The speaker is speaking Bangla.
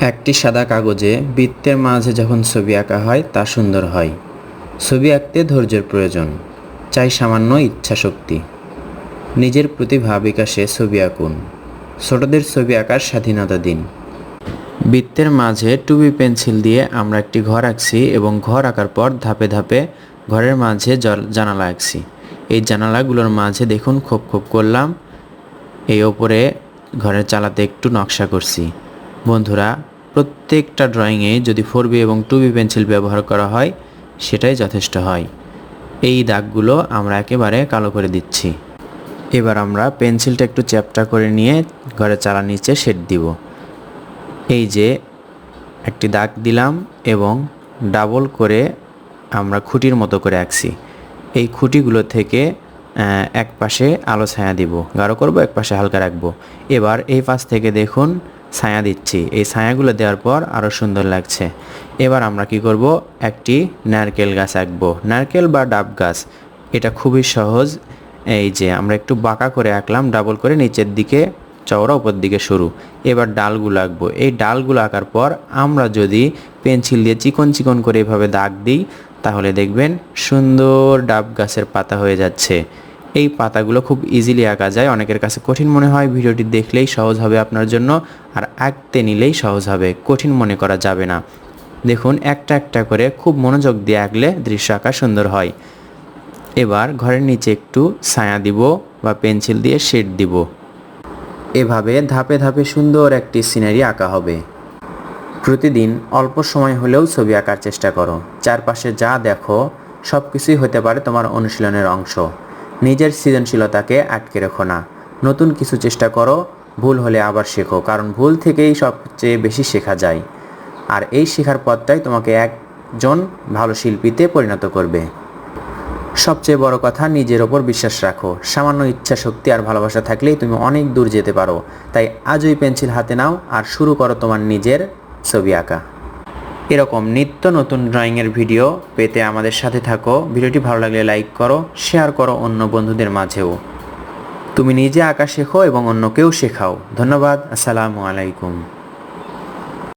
একটি সাদা কাগজে বৃত্তের মাঝে যখন ছবি আঁকা হয় তা সুন্দর হয়। ছবি আঁকতে ধৈর্যের প্রয়োজন, চাই সামান্য ইচ্ছাশক্তি। নিজের প্রতিভা বিকাশে ছবি আঁকুন, ছোটদের ছবি আঁকার স্বাধীনতা দিন। বৃত্তের মাঝে টুবি পেন্সিল দিয়ে আমরা একটি ঘর আঁকছি এবং ঘর আঁকার পর ধাপে ধাপে ঘরের মাঝে জানালা আঁকছি। এই জানালাগুলোর মাঝে দেখুন খোপ খোপ করলাম, এই ওপরে ঘরের চালাতে একটু নকশা করছি। বন্ধুরা, প্রত্যেকটা ড্রয়িংয়ে যদি 4B এবং 2B পেন্সিল ব্যবহার করা হয় সেটাই যথেষ্ট হয়। এই দাগগুলো আমরা একেবারে কালো করে দিচ্ছি। এবার আমরা পেন্সিলটা একটু চ্যাপ্টা করে নিয়ে ঘরের চালার নিচে শেড দিব। এই যে একটি দাগ দিলাম এবং ডাবল করে আমরা খুঁটির মতো করে আঁকছি। এই খুঁটিগুলো থেকে এক পাশে আলো ছায়া দিব, গাঢ় করব, এক পাশে হালকা রাখবো। এবার এই পাশ থেকে দেখুন ছায়া দিচ্ছি। এই ছায়াগুলো দেওয়ার পর আরও সুন্দর লাগছে। এবার আমরা কি করব, একটি নারকেল গাছ আঁকবো, নারকেল বা ডাব গাছ। এটা খুবই সহজ। এই যে আমরা একটু বাঁকা করে আঁকলাম, ডাবল করে নিচের দিকে চওড়া, উপর দিকে সরু। এবার ডালগুলো আঁকবো। এই ডালগুলো আঁকার পর আমরা যদি পেন্সিল দিয়ে চিকন চিকন করে এভাবে দাগ দিই তাহলে দেখবেন সুন্দর ডাব গাছের পাতা হয়ে যাচ্ছে। এই পাতাগুলো খুব ইজিলি আঁকা যায়। অনেকের কাছে কঠিন মনে হয়, ভিডিওটি দেখলেই সহজ হবে আপনার জন্য, আর আঁকতে নিলেই সহজ হবে, কঠিন মনে করা যাবে না। দেখুন একটা একটা করে খুব মনোযোগ দিয়ে আঁকলে দৃশ্য আঁকা সুন্দর হয়। এবার ঘরের নিচে একটু ছায়া দিব বা পেন্সিল দিয়ে শেড দিব। এভাবে ধাপে ধাপে সুন্দর একটি সিনারি আঁকা হবে। প্রতিদিন অল্প সময় হলেও ছবি আঁকার চেষ্টা করো। চারপাশে যা দেখো সব কিছুই হতে পারে তোমার অনুশীলনের অংশ। নিজের সৃজনশীলতাকে আটকে রেখো না, নতুন কিছু চেষ্টা করো, ভুল হলে আবার শেখো, কারণ ভুল থেকেই সবচেয়ে বেশি শেখা যায়। আর এই শেখার পথটাই তোমাকে একজন ভালো শিল্পীতে পরিণত করবে। সবচেয়ে বড় কথা, নিজের ওপর বিশ্বাস রাখো। সামান্য ইচ্ছা শক্তি আর ভালোবাসা থাকলেই তুমি অনেক দূর যেতে পারো। তাই আজই পেন্সিল হাতে নাও আর শুরু করো তোমার নিজের ছবি আঁকা। এরকম নিত্য নতুন ড্রয়িংয়ের ভিডিও পেতে আমাদের সাথে থাকো। ভিডিওটি ভালো লাগলে লাইক করো, শেয়ার করো অন্য বন্ধুদের মাঝেও। তুমি নিজে আঁকা শেখো এবং অন্যকেও শেখাও। ধন্যবাদ। আসসালামু আলাইকুম।